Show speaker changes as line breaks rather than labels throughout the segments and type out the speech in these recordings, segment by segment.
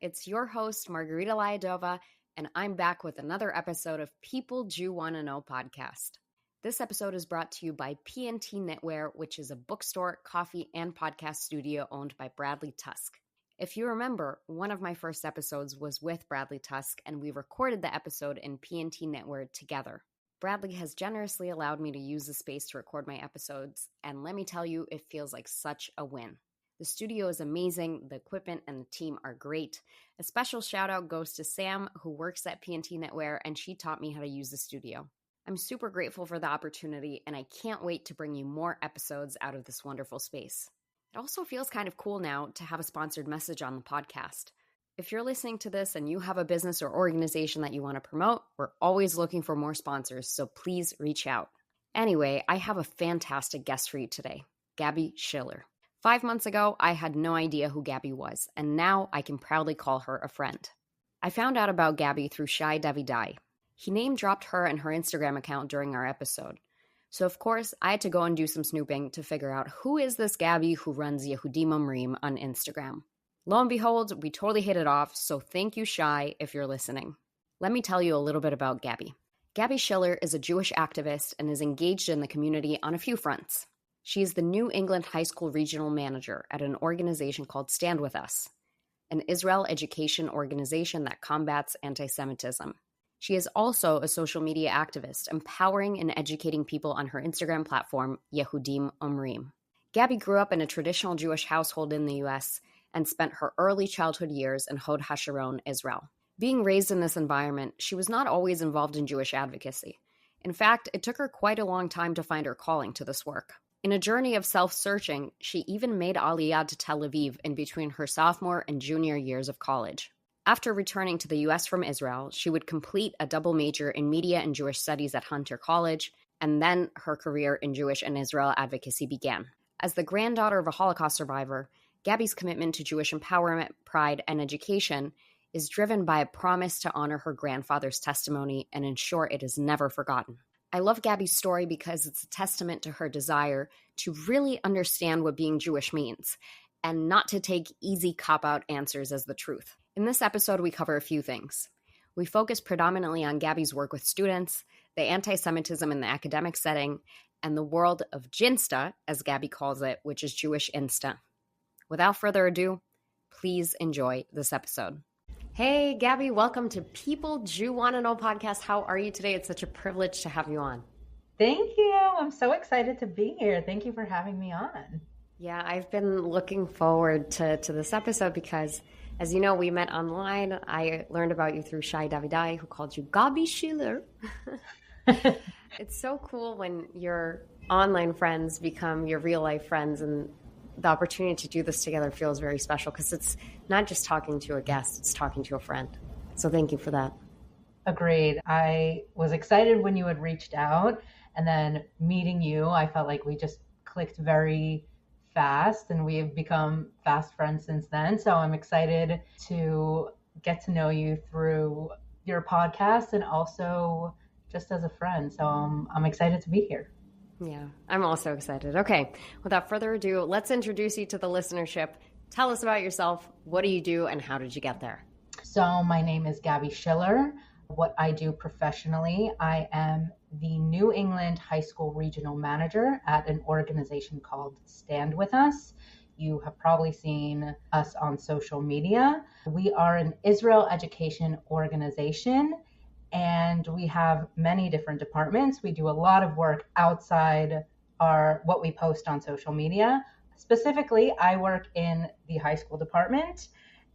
It's your host, Margarita, and I'm back with another episode of People Jew Want to Know podcast. This episode is brought to you by P&T Knitwear, which is a bookstore, coffee, and podcast studio owned by Bradley Tusk. If you remember, one of my first episodes was with Bradley Tusk, and we recorded the episode in P&T Knitwear together. Bradley has generously allowed me to use the space to record my episodes, and let me tell you, it feels like such a win. The studio is amazing, the equipment and the team are great. A special shout out goes to Sam, who works at P&T Knitwear, and she taught me how to use the studio. I'm super grateful for the opportunity, and I can't wait to bring you more episodes out of this wonderful space. It also feels kind of cool now to have a sponsored message on the podcast. If you're listening to this and you have a business or organization that you want to promote, we're always looking for more sponsors, so please reach out. Anyway, I have a fantastic guest for you today, Gabi Schiller. 5 months ago, I had no idea who Gabi was, and now I can proudly call her a friend. I found out about Gabi through Shai Davidai. He name-dropped her and her Instagram account during our episode. So of course, I had to go and do some snooping to figure out who is this Gabi who runs Yehudim Omrim on Instagram. Lo and behold, we totally hit it off, so thank you, Shai, if you're listening. Let me tell you a little bit about Gabi. Gabi Schiller is a Jewish activist and is engaged in the community on a few fronts. She is the New England High School Regional Manager at an organization called StandWithUs, an Israel education organization that combats antisemitism. She is also a social media activist, empowering and educating people on her Instagram platform, Yehudim Omrim. Gabi grew up in a traditional Jewish household in the U.S., and spent her early childhood years in Hod HaSharon, Israel. Being raised in this environment, she was not always involved in Jewish advocacy. In fact, it took her quite a long time to find her calling to this work. In a journey of self-searching, she even made Aliyah to Tel Aviv in between her sophomore and junior years of college. After returning to the U.S. from Israel, she would complete a double major in media and Jewish studies at Hunter College, and then her career in Jewish and Israel advocacy began. As the granddaughter of a Holocaust survivor, Gabi's commitment to Jewish empowerment, pride, and education is driven by a promise to honor her grandfather's testimony and ensure it is never forgotten. I love Gabi's story because it's a testament to her desire to really understand what being Jewish means and not to take easy cop-out answers as the truth. In this episode, we cover a few things. We focus predominantly on Gabi's work with students, the anti-Semitism in the academic setting, and the world of Jinsta, as Gabi calls it, which is Jewish Insta. Without further ado, please enjoy this episode. Hey, Gabi, welcome to People Jew Want to Know podcast. How are you today? It's such a privilege to have you on.
Thank you. I'm so excited to be here. Thank you for having me on.
Yeah, I've been looking forward to this episode because, as you know, we met online. I learned about you through Shai Davidai, who called you Gabi Schiller. It's so cool when your online friends become your real life friends, and the opportunity to do this together feels very special because it's not just talking to a guest, it's talking to a friend. So thank you for that.
Agreed. I was excited when you had reached out, and then meeting you, I felt like we just clicked very fast, and we have become fast friends since then. So I'm excited to get to know you through your podcast and also just as a friend. So I'm excited to be here.
Yeah, I'm also excited. Okay, without further ado, let's introduce you to the listenership. Tell us about yourself. What do you do and how did you get there?
So my name is Gabi Schiller. What I do professionally, I am the New England High School Regional Manager at an organization called StandWithUs. You have probably seen us on social media. We are an Israel education organization, and we have many different departments. We do a lot of work outside what we post on social media. Specifically, I work in the high school department,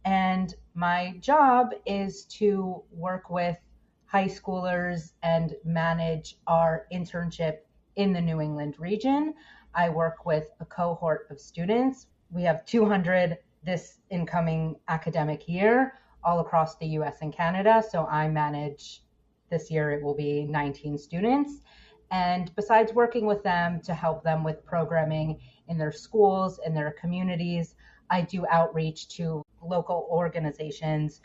and my job is to work with high schoolers and manage our internship in the New England region. I work with a cohort of students. We have 200 this incoming academic year all across the US and Canada. So I manage, this year it will be 19 students. And besides working with them to help them with programming in their schools, in their communities, I do outreach to local organizations,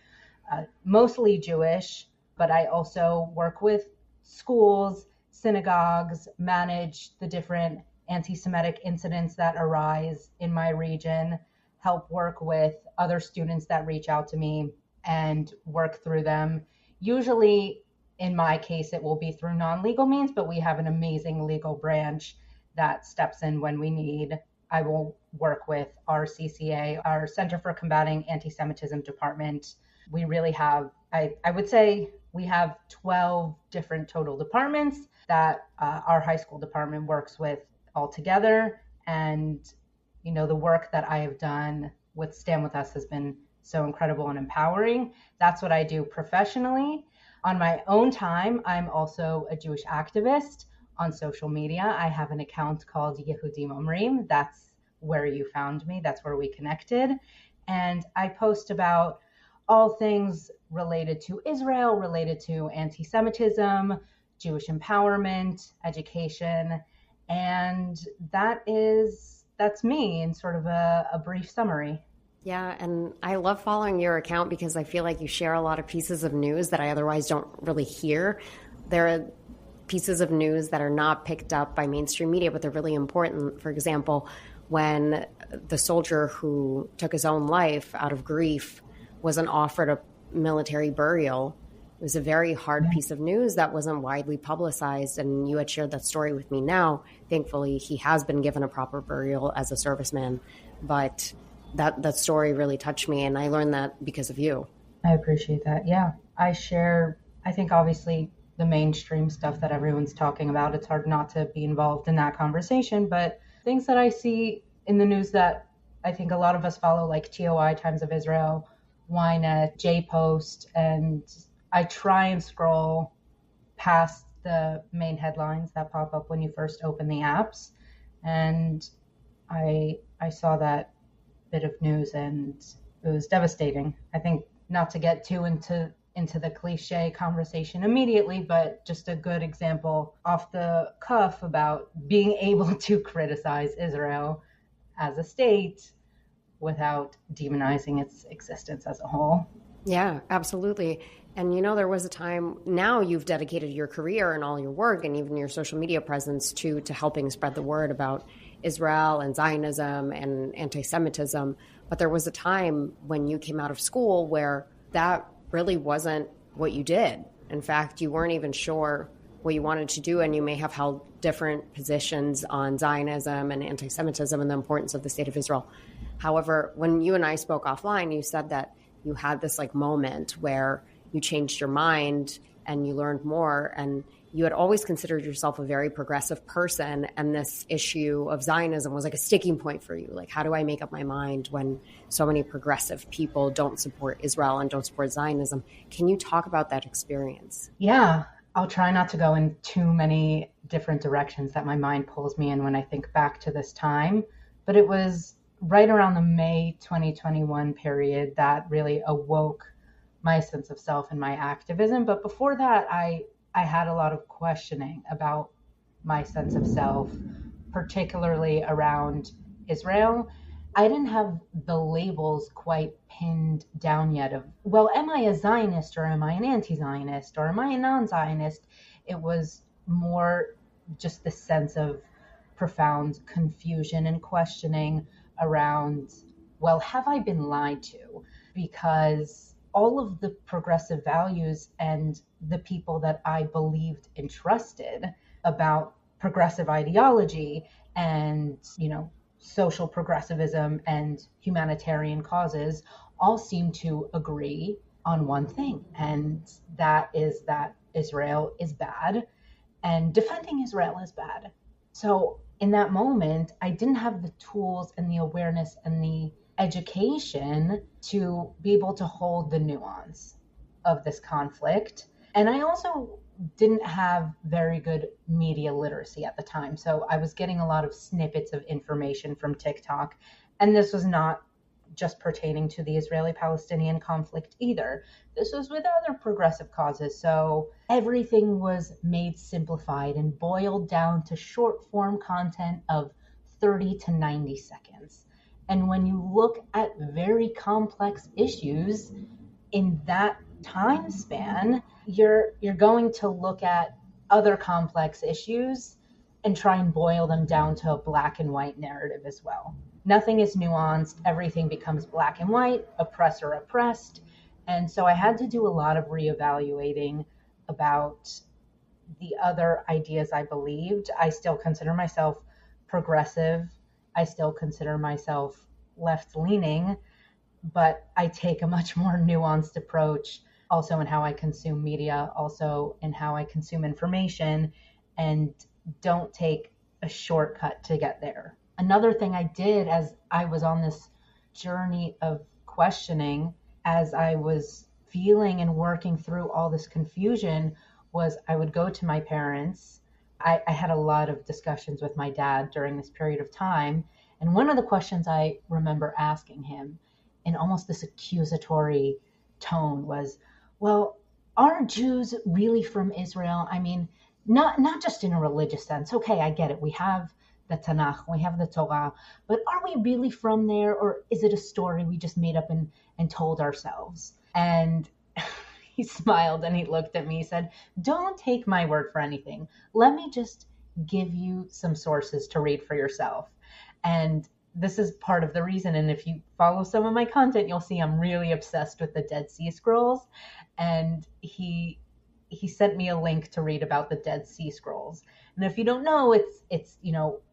mostly Jewish, but I also work with schools, synagogues, manage the different anti-Semitic incidents that arise in my region, help work with other students that reach out to me and work through them. Usually, in my case, it will be through non-legal means, but we have an amazing legal branch that steps in when we need. I will work with our CCA, our Center for Combating Antisemitism department. We really have, I would say we have 12 different total departments that our high school department works with all together. And, the work that I have done with Stand With Us has been so incredible and empowering. That's what I do professionally. On my own time, I'm also a Jewish activist on social media. I have an account called Yehudim Omrim. That's where you found me. That's where we connected. And I post about all things related to Israel, related to anti-Semitism, Jewish empowerment, education. And that's me in sort of a brief summary.
Yeah, and I love following your account because I feel like you share a lot of pieces of news that I otherwise don't really hear. There are pieces of news that are not picked up by mainstream media, but they're really important. For example, when the soldier who took his own life out of grief wasn't offered a military burial, it was a very hard piece of news that wasn't widely publicized. And you had shared that story with me now. Thankfully, he has been given a proper burial as a serviceman, but that story really touched me, and I learned that because of you.
I appreciate that. Yeah. I think obviously the mainstream stuff that everyone's talking about, it's hard not to be involved in that conversation, but things that I see in the news that I think a lot of us follow, like TOI, Times of Israel, Ynet, J-Post, and I try and scroll past the main headlines that pop up when you first open the apps. And I saw that bit of news and it was devastating. I think not to get too into the cliche conversation immediately, but just a good example off the cuff about being able to criticize Israel as a state without demonizing its existence as a whole.
Yeah, absolutely. And there was a time, now you've dedicated your career and all your work and even your social media presence to helping spread the word about Israel and Zionism and anti-Semitism. But there was a time when you came out of school where that really wasn't what you did. In fact, you weren't even sure what you wanted to do, and you may have held different positions on Zionism and anti-Semitism and the importance of the state of Israel. However, when you and I spoke offline, you said that you had this moment where you changed your mind and you learned more, and you had always considered yourself a very progressive person, and this issue of Zionism was like a sticking point for you. Like, how do I make up my mind when so many progressive people don't support Israel and don't support Zionism? Can you talk about that experience?
Yeah, I'll try not to go in too many different directions that my mind pulls me in when I think back to this time, but it was right around the May 2021 period that really awoke my sense of self and my activism. But before that, I had a lot of questioning about my sense of self, particularly around Israel. I didn't have the labels quite pinned down yet of, well, am I a Zionist or am I an anti-Zionist or am I a non-Zionist? It was more just the sense of profound confusion and questioning around, well, have I been lied to? Because all of the progressive values and the people that I believed and trusted about progressive ideology and, social progressivism and humanitarian causes all seem to agree on one thing. And that is that Israel is bad and defending Israel is bad. So in that moment, I didn't have the tools and the awareness and the education to be able to hold the nuance of this conflict. And I also didn't have very good media literacy at the time. So I was getting a lot of snippets of information from TikTok. And this was not just pertaining to the Israeli-Palestinian conflict either. This was with other progressive causes. So everything was made simplified and boiled down to short form content of 30 to 90 seconds. And when you look at very complex issues in that time span, you're going to look at other complex issues and try and boil them down to a black and white narrative as well. nothing is nuanced. Everything becomes black and white, oppressor, oppressed. And so I had to do a lot of reevaluating about the other ideas I believed. I still consider myself progressive. I still consider myself left leaning, but I take a much more nuanced approach also in how I consume media, also in how I consume information, and don't take a shortcut to get there. Another thing I did as I was on this journey of questioning, as I was feeling and working through all this confusion, was I would go to my parents. I had a lot of discussions with my dad during this period of time. And one of the questions I remember asking him in almost this accusatory tone was, well, are Jews really from Israel? I mean, not just in a religious sense. Okay, I get it. We have the Tanakh, we have the Torah, but are we really from there, or is it a story we just made up and told ourselves? And he smiled and he looked at me, he said, don't take my word for anything. Let me just give you some sources to read for yourself. And this is part of the reason. And if you follow some of my content, you'll see I'm really obsessed with the Dead Sea Scrolls. And he sent me a link to read about the Dead Sea Scrolls. And if you don't know, it's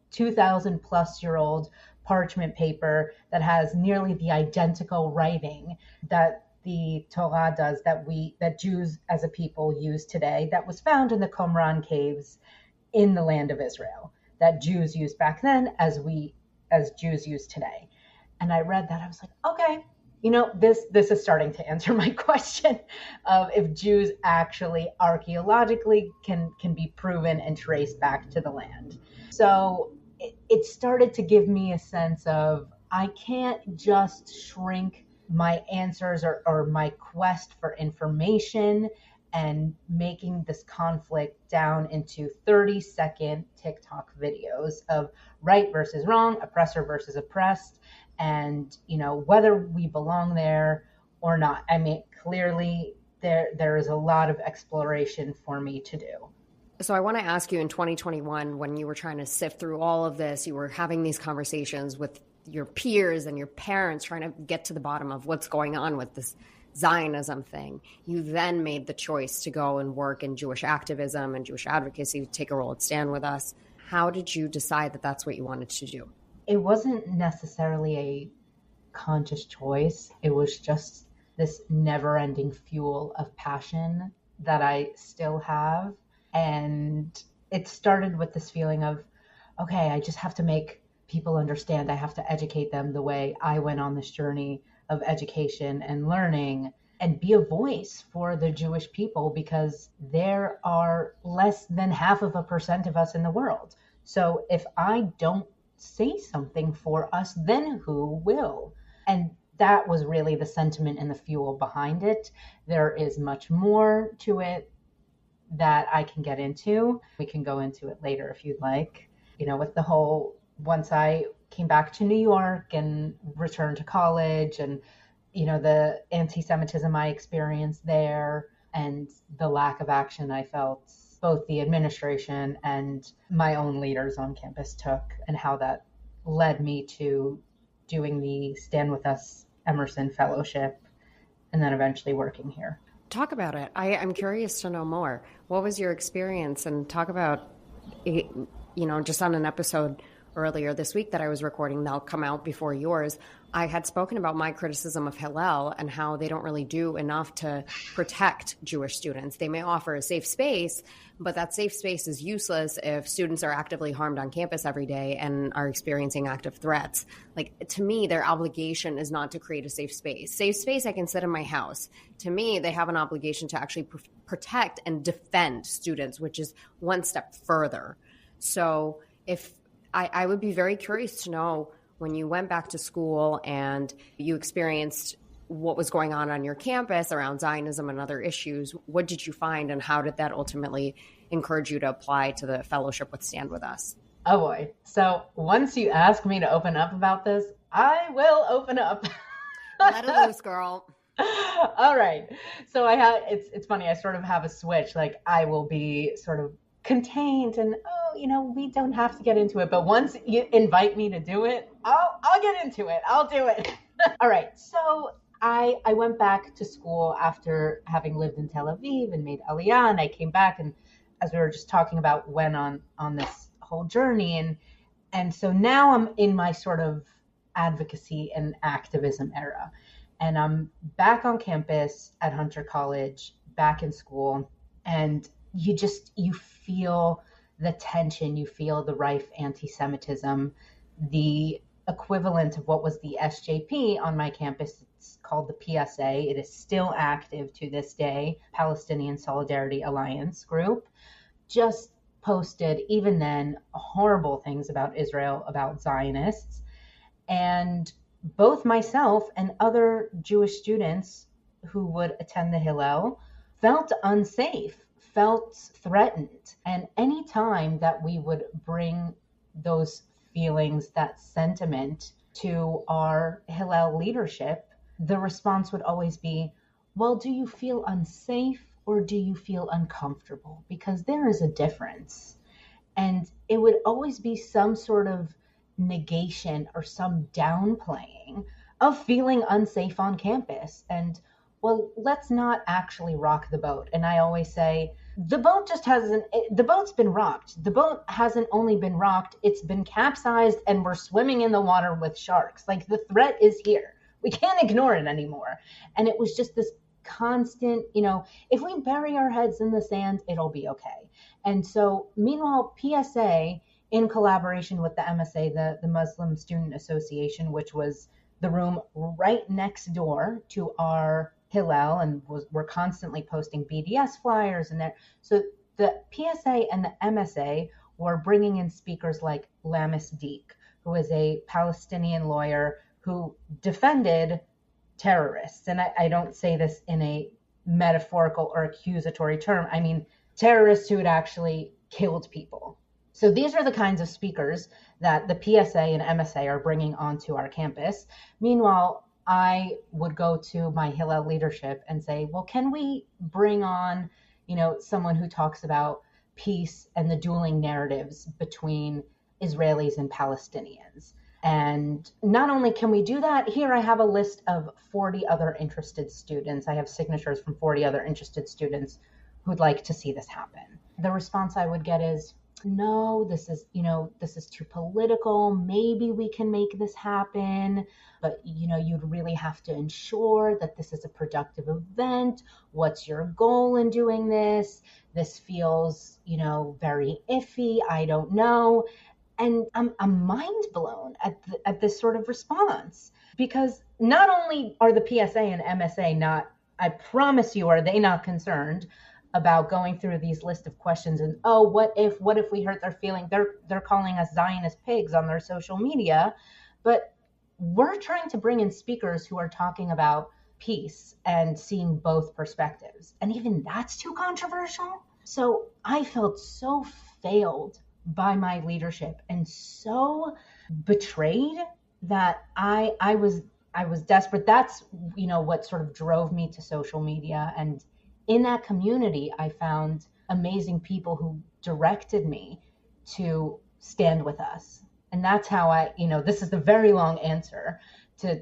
2,000 plus year old parchment paper that has nearly the identical writing that the Torah does, that Jews as a people use today, that was found in the Qumran caves in the land of Israel, that Jews used back then as Jews use today. And I read that, I was like, okay, this is starting to answer my question of if Jews actually archaeologically can be proven and traced back to the land. So it started to give me a sense of, I can't just shrink my answers or my quest for information and making this conflict down into 30-second TikTok videos of right versus wrong, oppressor versus oppressed, and whether we belong there or not. I mean, clearly there is a lot of exploration for me to do.
So I want to ask you, in 2021, when you were trying to sift through all of this, you were having these conversations with your peers and your parents, trying to get to the bottom of what's going on with this Zionism thing. You then made the choice to go and work in Jewish activism and Jewish advocacy, take a role at StandWithUs. How did you decide that that's what you wanted to do?
It wasn't necessarily a conscious choice. It was just this never-ending fuel of passion that I still have. And it started with this feeling of, okay, I just have to make people understand. I have to educate them the way I went on this journey of education and learning, and be a voice for the Jewish people, because there are less than 0.5% of us in the world. So if I don't say something for us, then who will? And that was really the sentiment and the fuel behind it. There is much more to it that I can get into. We can go into it later if you'd like. With the whole, once I came back to New York and returned to college, and the antisemitism I experienced there, and the lack of action I felt both the administration and my own leaders on campus took, and how that led me to doing the Stand With Us Emerson Fellowship, and then eventually working here.
Talk about it. I'm curious to know more. What was your experience? And talk about, just on an episode earlier this week that I was recording, that'll come out before yours, I had spoken about my criticism of Hillel and how they don't really do enough to protect Jewish students. They may offer a safe space, but that safe space is useless if students are actively harmed on campus every day and are experiencing active threats. Like, to me, their obligation is not to create a safe space. Safe space I can sit in my house. To me, they have an obligation to actually protect and defend students, which is one step further. So if I would be very curious to know, when you went back to school and you experienced what was going on your campus around Zionism and other issues, what did you find, and how did that ultimately encourage you to apply to the fellowship with Stand With Us?
Oh boy. So once you ask me to open up about this, I will open up.
Let it loose, girl.
All right. So it's funny. I sort of have a switch. Like, I will be sort of contained and, we don't have to get into it. But once you invite me to do it, I'll get into it. I'll do it. All right. So I went back to school after having lived in Tel Aviv and made Aliyah, and I came back, and as we were just talking about, went on this whole journey, and so now I'm in my sort of advocacy and activism era, and I'm back on campus at Hunter College, back in school, and you feel the tension, you feel the rife anti-Semitism, the equivalent of what was the SJP on my campus. It's called the PSA. It is still active to this day, Palestinian Solidarity Alliance group. Just posted, even then, horrible things about Israel, about Zionists. And both myself and other Jewish students who would attend the Hillel felt unsafe, felt threatened. And any time that we would bring those feelings, that sentiment to our Hillel leadership, the response would always be, well, do you feel unsafe or do you feel uncomfortable? Because there is a difference. And it would always be some sort of negation or some downplaying of feeling unsafe on campus. And well, let's not actually rock the boat. And I always say, the boat's been rocked. The boat hasn't only been rocked, it's been capsized and we're swimming in the water with sharks. Like, the threat is here. We can't ignore it anymore. And it was just this constant, if we bury our heads in the sand, it'll be okay. And so meanwhile, PSA, in collaboration with the MSA, the Muslim Student Association, which was the room right next door to our Hillel, and we're constantly posting BDS flyers and there. So the PSA and the MSA were bringing in speakers like Lamis Deek, who is a Palestinian lawyer who defended terrorists. And I don't say this in a metaphorical or accusatory term. I mean terrorists who had actually killed people. So these are the kinds of speakers that the PSA and MSA are bringing onto our campus. Meanwhile, I would go to my Hillel leadership and say, well, can we bring on, someone who talks about peace and the dueling narratives between Israelis and Palestinians? And not only can we do that, here I have a list of 40 other interested students. I have signatures from 40 other interested students who'd like to see this happen. The response I would get is, no, this is too political. Maybe we can make this happen, but you'd really have to ensure that this is a productive event. What's your goal in doing this? This feels, very iffy. I don't know. And I'm mind blown at this sort of response, because not only are the PSA and MSA not, I promise you, are they not concerned about going through these list of questions and, oh, what if we hurt their feeling? They're calling us Zionist pigs on their social media. But we're trying to bring in speakers who are talking about peace and seeing both perspectives. And even that's too controversial. So I felt so failed by my leadership and so betrayed that I was desperate. That's, what sort of drove me to social media. And in that community, I found amazing people who directed me to Stand With Us. And that's how this is the very long answer to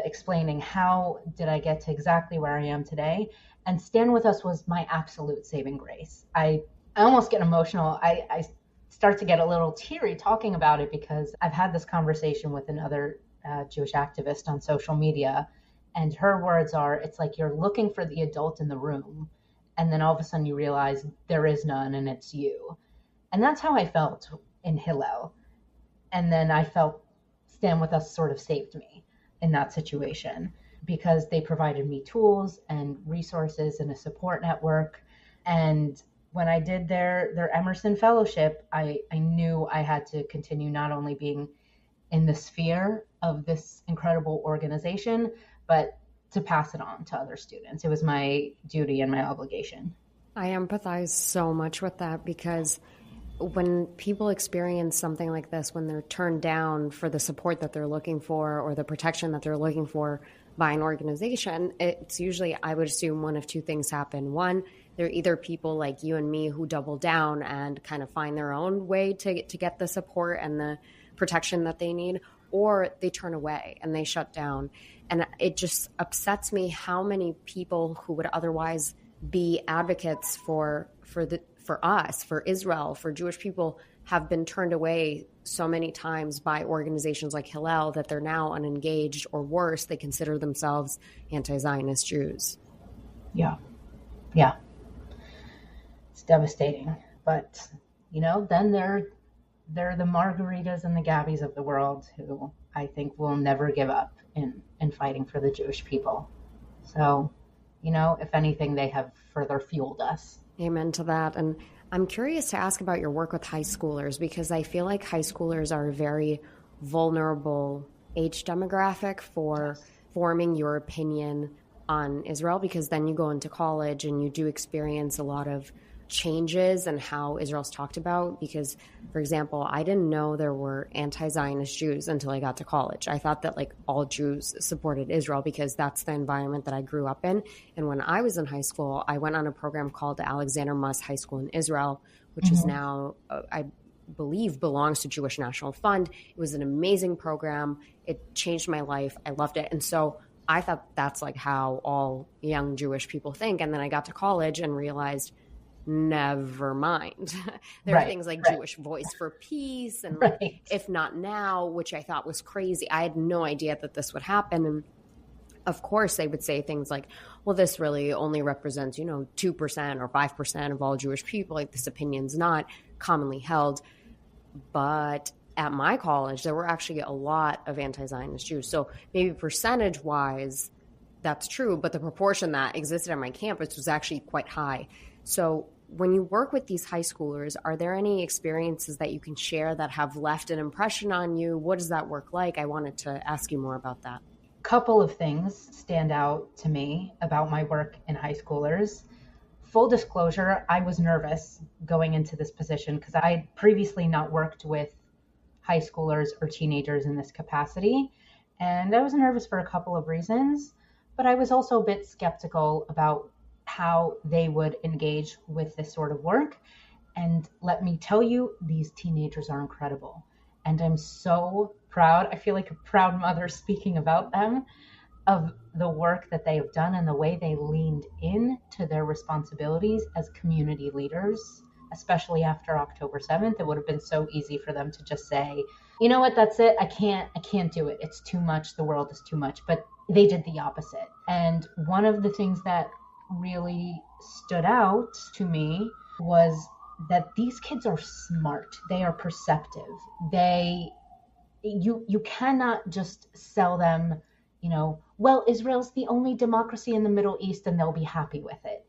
explaining how did I get to exactly where I am today. And Stand With Us was my absolute saving grace. I almost get emotional. I start to get a little teary talking about it, because I've had this conversation with another Jewish activist on social media. And her words are, it's like you're looking for the adult in the room, and then all of a sudden you realize there is none, and it's you. And that's how I felt in Hillel. And then I felt Stand With Us sort of saved me in that situation, because they provided me tools and resources and a support network. And when I did their Emerson Fellowship, I knew I had to continue not only being in the sphere of this incredible organization, but to pass it on to other students. It was my duty and my obligation.
I empathize so much with that, because when people experience something like this, when they're turned down for the support that they're looking for or the protection that they're looking for, by an organization, it's usually, I would assume, one of two things happen. One, they're either people like you and me who double down and kind of find their own way to get the support and the protection that they need, or they turn away and they shut down. And it just upsets me how many people who would otherwise be advocates for us, for Israel, for Jewish people, have been turned away so many times by organizations like Hillel that they're now unengaged, or worse, they consider themselves anti-Zionist Jews.
Yeah. It's devastating. But, then they're the Margaritas and the Gabis of the world who I think will never give up in fighting for the Jewish people. So, if anything, they have further fueled us.
Amen to that. And I'm curious to ask about your work with high schoolers, because I feel like high schoolers are a very vulnerable age demographic for forming your opinion on Israel, because then you go into college and you do experience a lot of changes in how Israel's talked about. Because, for example, I didn't know there were anti-Zionist Jews until I got to college. I thought that all Jews supported Israel because that's the environment that I grew up in. And when I was in high school, I went on a program called Alexander Muss High School in Israel, which is now, I believe, belongs to Jewish National Fund. It was an amazing program. It changed my life. I loved it. And so I thought that's how all young Jewish people think. And then I got to college and realized, never mind. There are things like Jewish Voice for Peace and If Not Now, which I thought was crazy. I had no idea that this would happen. And of course, they would say things like, well, this really only represents, 2% or 5% of all Jewish people. This opinion's not commonly held. But at my college, there were actually a lot of anti-Zionist Jews. So maybe percentage-wise, that's true. But the proportion that existed on my campus was actually quite high. So when you work with these high schoolers, are there any experiences that you can share that have left an impression on you? What does that work like? I wanted to ask you more about that.
Couple of things stand out to me about my work in high schoolers. Full disclosure, I was nervous going into this position because I had previously not worked with high schoolers or teenagers in this capacity. And I was nervous for a couple of reasons, but I was also a bit skeptical about how they would engage with this sort of work. And let me tell you, these teenagers are incredible. And I'm so proud. I feel like a proud mother speaking about them, of the work that they have done and the way they leaned in to their responsibilities as community leaders, especially after October 7th. It would have been so easy for them to just say, you know what, that's it. I can't do it. It's too much. The world is too much. But they did the opposite. And one of the things that really stood out to me was that these kids are smart. They are perceptive. You cannot just sell them, well, Israel's the only democracy in the Middle East and they'll be happy with it.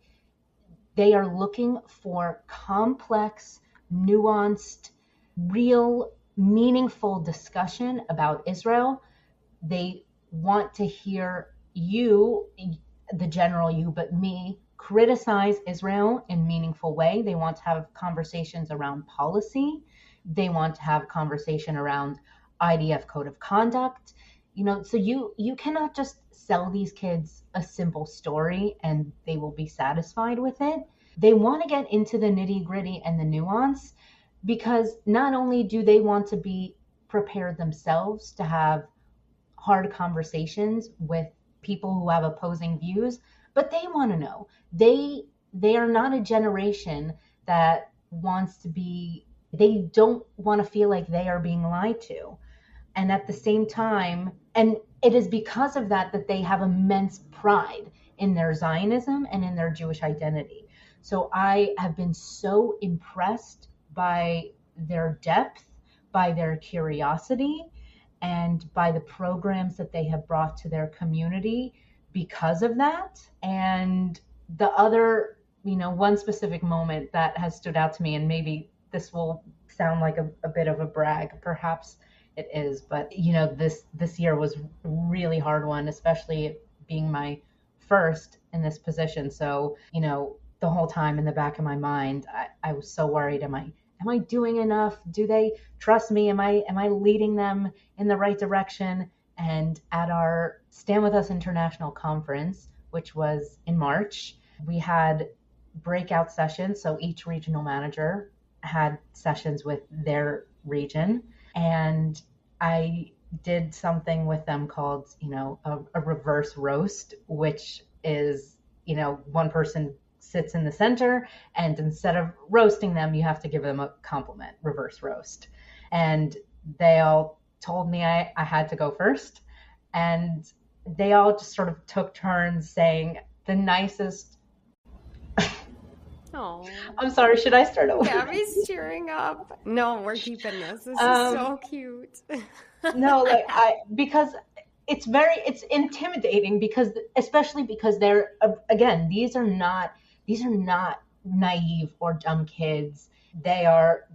They are looking for complex, nuanced, real, meaningful discussion about Israel. They want to hear you, the general you, but me, criticize Israel in a meaningful way. They want to have conversations around policy. They want to have conversation around IDF code of conduct. So you cannot just sell these kids a simple story and they will be satisfied with it. They want to get into the nitty gritty and the nuance, because not only do they want to be prepared themselves to have hard conversations with people who have opposing views, but they want to know. They are not a generation that they don't want to feel like they are being lied to. And at the same time, and it is because of that they have immense pride in their Zionism and in their Jewish identity. So I have been so impressed by their depth, by their curiosity, and by the programs that they have brought to their community because of that. And the other, one specific moment that has stood out to me, and maybe this will sound like a bit of a brag, perhaps it is, but this year was a really hard one, especially being my first in this position. So, the whole time in the back of my mind, I was so worried. Am I doing enough? Do they trust me? Am I leading them in the right direction? And at our Stand With Us International Conference, which was in March, we had breakout sessions. So each regional manager had sessions with their region. And I did something with them called, a reverse roast, which is, one person sits in the center, and instead of roasting them, you have to give them a compliment, reverse roast. And they all told me I had to go first. And they all just sort of took turns saying the nicest.
Oh,
I'm sorry, should I start over?
Gabi's tearing up. No, we're keeping this. This is so cute.
No, because it's intimidating, because especially because they're, again, these are not naive or dumb kids. They're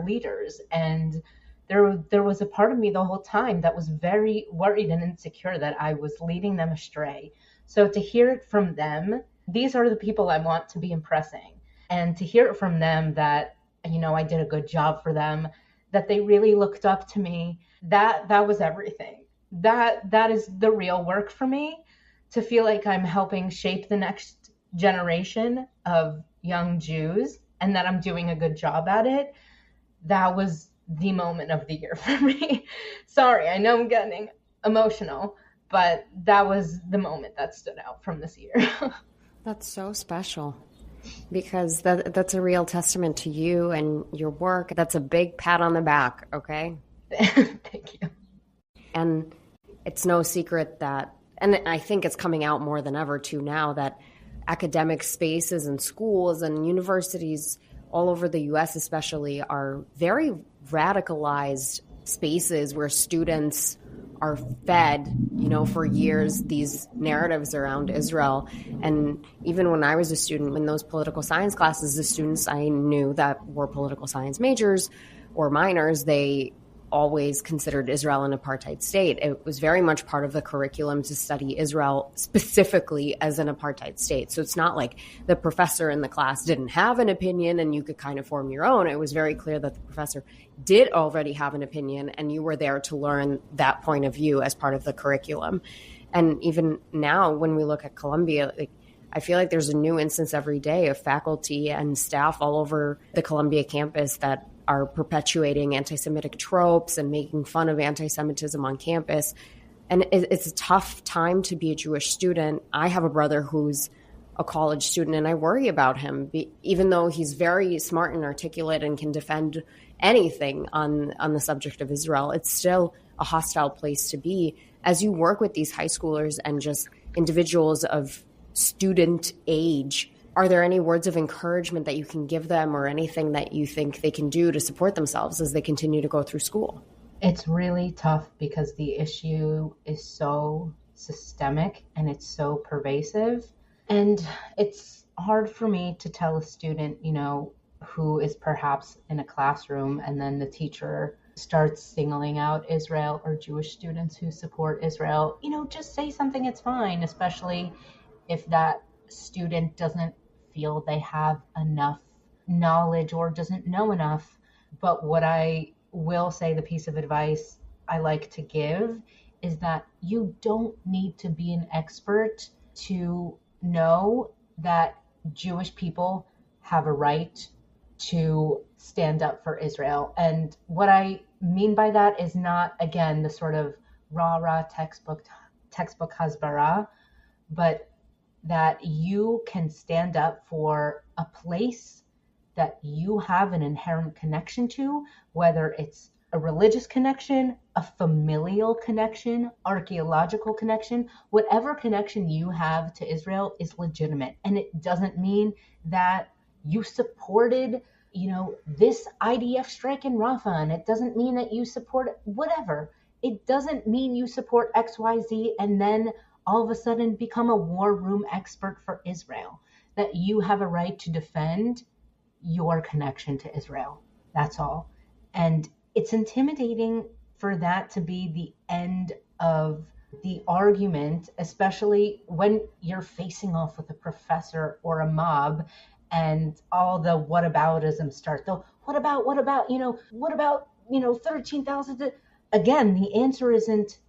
leaders. And there was a part of me the whole time that was very worried and insecure that I was leading them astray. So to hear it from them, these are the people I want to be impressing. And to hear it from them that, I did a good job for them, that they really looked up to me, that was everything. That is the real work for me, to feel like I'm helping shape the next generation of young Jews and that I'm doing a good job at it. That was the moment of the year for me. Sorry, I know I'm getting emotional, but that was the moment that stood out from this year.
That's so special, because that's a real testament to you and your work. That's a big pat on the back, okay?
Thank you.
And it's no secret that, and I think it's coming out more than ever too now, that academic spaces and schools and universities all over the US especially are very radicalized spaces where students are fed, for years, these narratives around Israel. And even when I was a student, in those political science classes, the students I knew that were political science majors or minors, they always considered Israel an apartheid state. It was very much part of the curriculum to study Israel specifically as an apartheid state. So it's not like the professor in the class didn't have an opinion and you could kind of form your own. It was very clear that the professor did already have an opinion and you were there to learn that point of view as part of the curriculum. And even now, when we look at Columbia, I feel like there's a new instance every day of faculty and staff all over the Columbia campus that are perpetuating anti-Semitic tropes and making fun of anti-Semitism on campus. And it's a tough time to be a Jewish student. I have a brother who's a college student, and I worry about him, even though he's very smart and articulate and can defend anything on the subject of Israel. It's still a hostile place to be. As you work with these high schoolers and just individuals of student age, are there any words of encouragement that you can give them, or anything that you think they can do to support themselves as they continue to go through school?
It's really tough because the issue is so systemic and it's so pervasive. And it's hard for me to tell a student, who is perhaps in a classroom and then the teacher starts singling out Israel or Jewish students who support Israel, just say something, it's fine, especially if that student doesn't feel they have enough knowledge or doesn't know enough. But what I will say, the piece of advice I like to give, is that you don't need to be an expert to know that Jewish people have a right to stand up for Israel. And what I mean by that is not, again, the sort of rah-rah textbook hasbara, but that you can stand up for a place that you have an inherent connection to, whether it's a religious connection, a familial connection, archaeological connection, whatever connection you have to Israel is legitimate. And it doesn't mean that you supported, this IDF strike in Rafah, and it doesn't mean that you support whatever. It doesn't mean you support XYZ and then all of a sudden become a war room expert for Israel. That you have a right to defend your connection to Israel. That's all. And it's intimidating for that to be the end of the argument, especially when you're facing off with a professor or a mob and all the whataboutisms start. Though, what about 13,000? Again, the answer isn't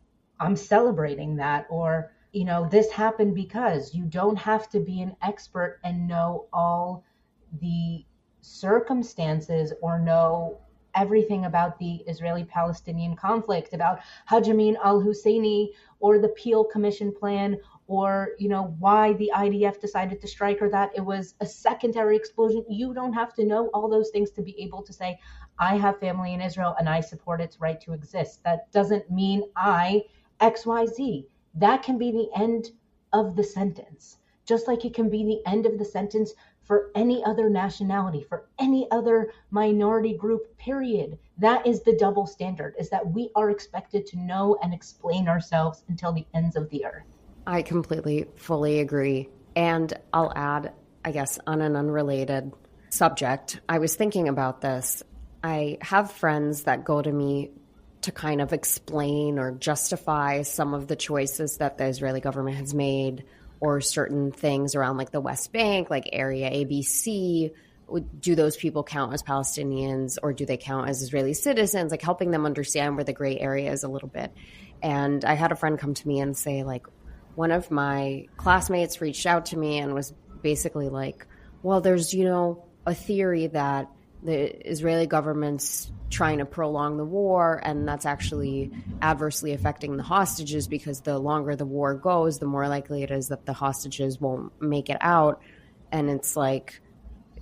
I'm celebrating that, or, this happened because. You don't have to be an expert and know all the circumstances or know everything about the Israeli-Palestinian conflict, about Hajjamin al-Husseini or the Peel Commission plan, or, why the IDF decided to strike, or that it was a secondary explosion. You don't have to know all those things to be able to say, I have family in Israel and I support its right to exist. That doesn't mean XYZ. That can be the end of the sentence, just like it can be the end of the sentence for any other nationality, for any other minority group, period. That is the double standard, is that we are expected to know and explain ourselves until the ends of the earth.
I completely, fully agree. And I'll add, I guess, on an unrelated subject, I was thinking about this. I have friends that go to me to kind of explain or justify some of the choices that the Israeli government has made, or certain things around like the West Bank, like Area ABC. Do those people count as Palestinians, or do they count as Israeli citizens? Like helping them understand where the gray area is a little bit. And I had a friend come to me and say, like, one of my classmates reached out to me and was basically like, well, there's, a theory that the Israeli government's trying to prolong the war, and that's actually adversely affecting the hostages, because the longer the war goes, the more likely it is that the hostages won't make it out. And it's like,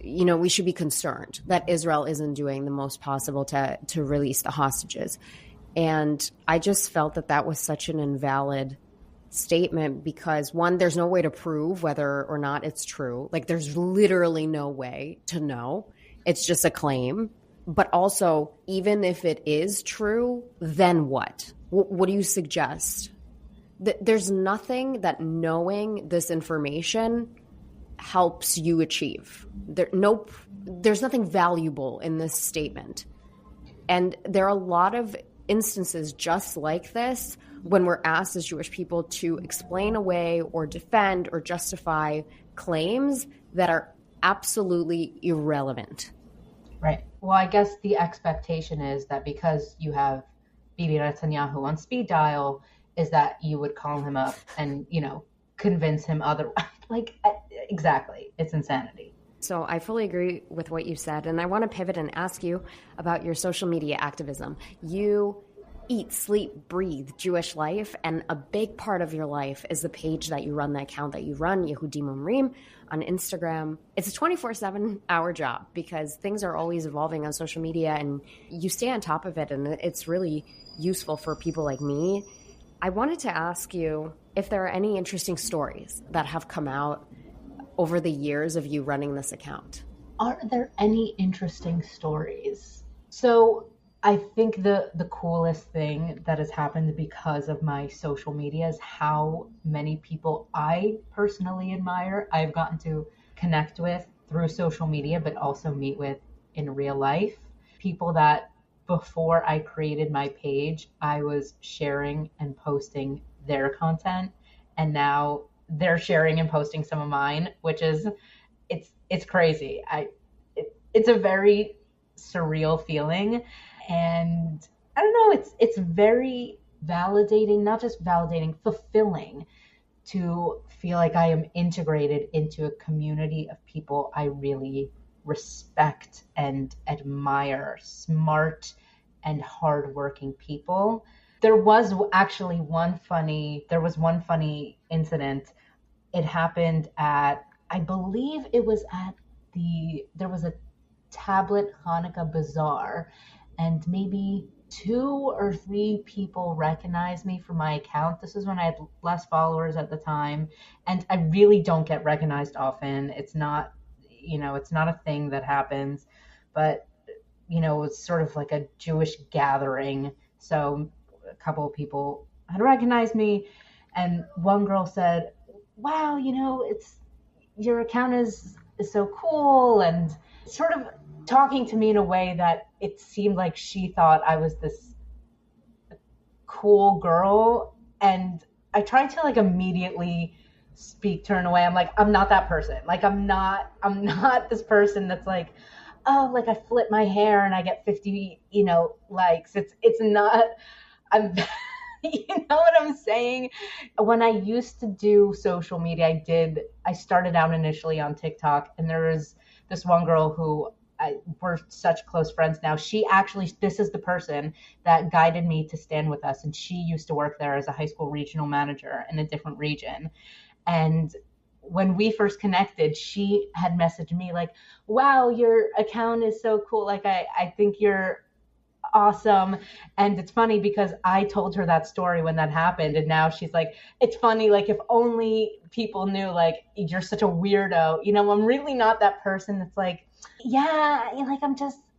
we should be concerned that Israel isn't doing the most possible to release the hostages. And I just felt that was such an invalid statement, because one, there's no way to prove whether or not it's true. Like there's literally no way to know. It's just a claim. But also, even if it is true, then what? What do you suggest? There's nothing that knowing this information helps you achieve. There's nothing valuable in this statement. And there are a lot of instances just like this when we're asked as Jewish people to explain away or defend or justify claims that are absolutely irrelevant.
Right. Well, I guess the expectation is that because you have Bibi Netanyahu on speed dial, is that you would call him up and, convince him otherwise. Like, exactly. It's insanity.
So I fully agree with what you said. And I want to pivot and ask you about your social media activism. You eat, sleep, breathe Jewish life. And a big part of your life is the page that you run, the account that you run, Yehudim Omrim, on Instagram. It's a 24/7 hour job, because things are always evolving on social media and you stay on top of it. And it's really useful for people like me. I wanted to ask you if there are any interesting stories that have come out over the years of you running this account.
Are there any interesting stories? So I think the coolest thing that has happened because of my social media is how many people I personally admire I've gotten to connect with through social media, but also meet with in real life. People that before I created my page, I was sharing and posting their content, and now they're sharing and posting some of mine, which is, it's crazy. It's a very surreal feeling. And I don't know, it's very validating, not just validating, fulfilling to feel like I am integrated into a community of people I really respect and admire, smart and hardworking people. There was actually one funny incident. It happened at, I believe it was at there was a tablet Hanukkah bazaar, and maybe 2 or 3 people recognized me from my account. This is when I had less followers at the time, and I really don't get recognized often. It's not, it's not a thing that happens, but, it's sort of like a Jewish gathering. So a couple of people had recognized me, and one girl said, wow, it's, your account is so cool, and sort of talking to me in a way that it seemed like she thought I was this cool girl. And I tried to like immediately speak, turn away. I'm like, I'm not that person. Like, I'm not this person that's like, oh, like I flip my hair and I get 50, likes. It's not, I'm You know what I'm saying? When I used to do social media, I started out initially on TikTok, and there was this one girl who we're such close friends now. This is the person that guided me to Stand With Us, and she used to work there as a high school regional manager in a different region. And when we first connected, she had messaged me like, wow, your account is so cool. Like, I think you're awesome. And it's funny because I told her that story when that happened. And now she's like, it's funny. Like, if only people knew, like, you're such a weirdo. You know, I'm really not that person that's like, yeah, like,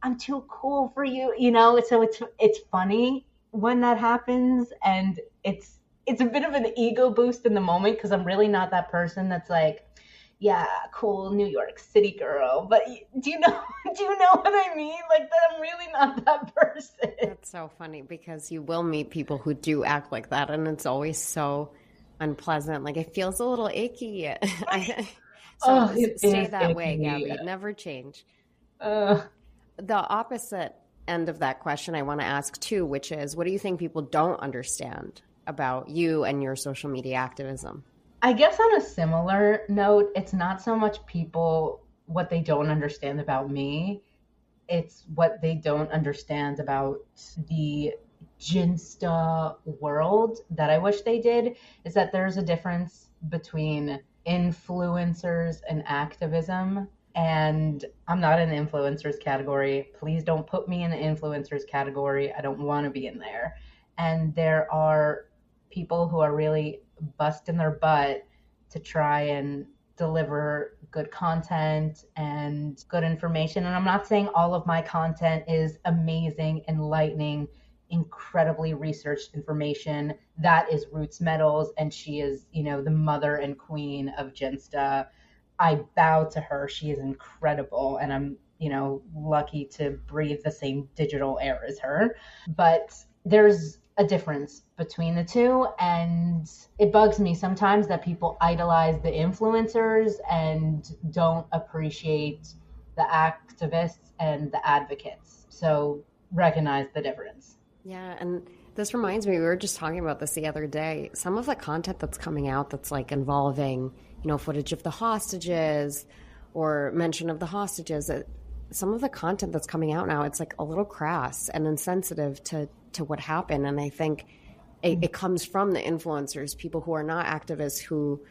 I'm too cool for you. You know, so it's funny when that happens. And it's a bit of an ego boost in the moment because I'm really not that person that's like, yeah, cool New York City girl. But do you know what I mean? Like, that I'm really not that person.
That's so funny because you will meet people who do act like that, and it's always so unpleasant. Like, it feels a little icky. Stay that icky. Way, Gabi. Never change. The opposite end of that question I want to ask too, which is, what do you think people don't understand about you and your social media activism?
I guess on a similar note, it's not so much people, what they don't understand about me. It's what they don't understand about the Ginsta world that I wish they did, is that there's a difference between influencers and activism. And I'm not in the influencers category. Please don't put me in the influencers category. I don't want to be in there. And there are people who are really busting their butt to try and deliver good content and good information. And I'm not saying all of my content is amazing, enlightening, incredibly researched information. That is Roots Metals, and she is, you know, the mother and queen of Ginsta. I bow to her. She is incredible, and I'm, you know, lucky to breathe the same digital air as her. But there's a difference between the two, and it bugs me sometimes that people idolize the influencers and don't appreciate the activists and the advocates. So recognize the difference.
Yeah, and this reminds me, we were just talking about this the other day. Some of the content that's coming out that's like involving, you know, footage of the hostages or mention of the hostages, some of the content that's coming out now, it's like a little crass and insensitive to what happened. And I think it comes from the influencers, people who are not activists, who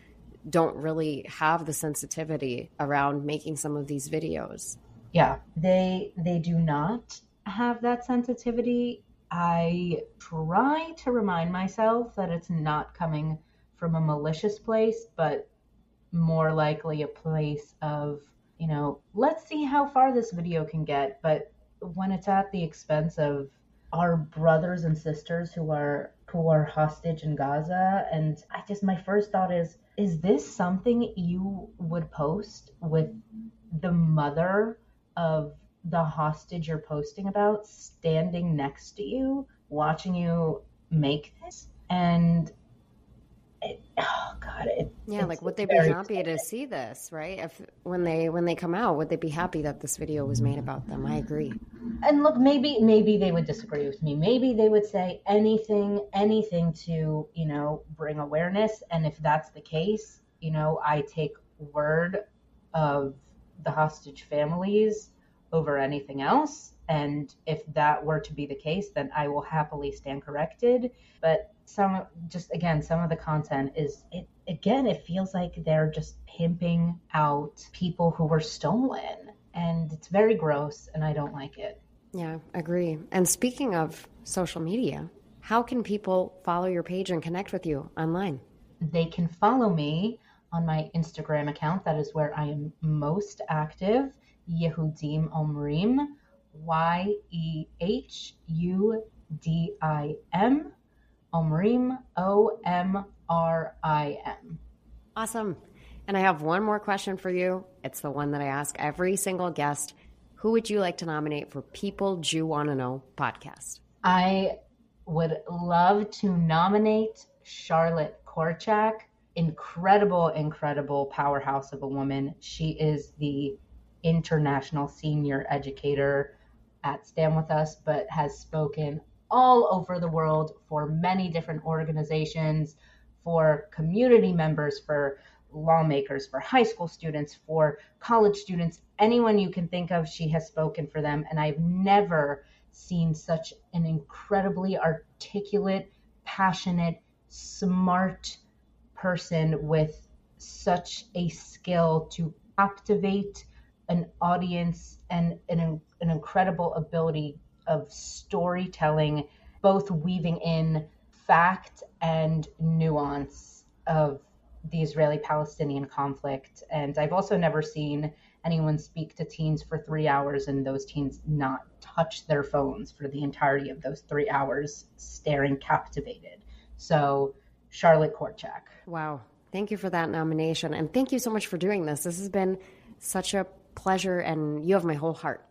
don't really have the sensitivity around making some of these videos.
Yeah, they do not have that sensitivity. I try to remind myself that it's not coming from a malicious place, but more likely a place of, you know, let's see how far this video can get. But when it's at the expense of our brothers and sisters who are hostage in Gaza, and my first thought is this something you would post with the mother of the hostage you're posting about standing next to you, watching you make this? And
would they be happy to see this, right? If when they come out, would they be happy that this video was made about them? I agree.
And look, maybe they would disagree with me. Maybe they would say anything to, you know, bring awareness. And if that's the case, you know, I take word of the hostage families over anything else. And if that were to be the case, then I will happily stand corrected. But some of the content it feels like they're just pimping out people who were stolen, and it's very gross, and I don't like it.
Yeah, agree. And speaking of social media, how can people follow your page and connect with you online?
They can follow me on my Instagram account. That is where I am most active. Yehudim Omrim, YEHUDIM, Omrim, OMRIM.
Awesome. And I have one more question for you. It's the one that I ask every single guest. Who would you like to nominate for People Jew Wanna Know podcast?
I would love to nominate Charlotte Korchak. Incredible powerhouse of a woman. She is the international senior educator at Stand With Us, but has spoken all over the world for many different organizations, for community members, for lawmakers, for high school students, for college students, anyone you can think of, she has spoken for them. And I've never seen such an incredibly articulate, passionate, smart person with such a skill to captivate an audience and an incredible ability of storytelling, both weaving in fact and nuance of the Israeli-Palestinian conflict. And I've also never seen anyone speak to teens for 3 hours and those teens not touch their phones for the entirety of those 3 hours, staring captivated. So Charlotte Korczak.
Wow. Thank you for that nomination. And thank you so much for doing this. This has been such a pleasure, and you have my whole heart.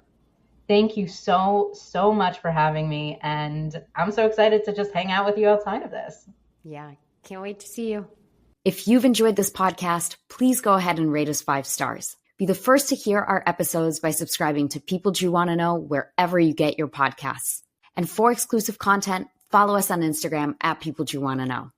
Thank you so much for having me. And I'm so excited to just hang out with you outside of this.
Yeah, can't wait to see you. If you've enjoyed this podcast, please go ahead and rate us 5 stars. Be the first to hear our episodes by subscribing to People Jew Want to Know wherever you get your podcasts. And for exclusive content, follow us on Instagram at People Jew Want to Know.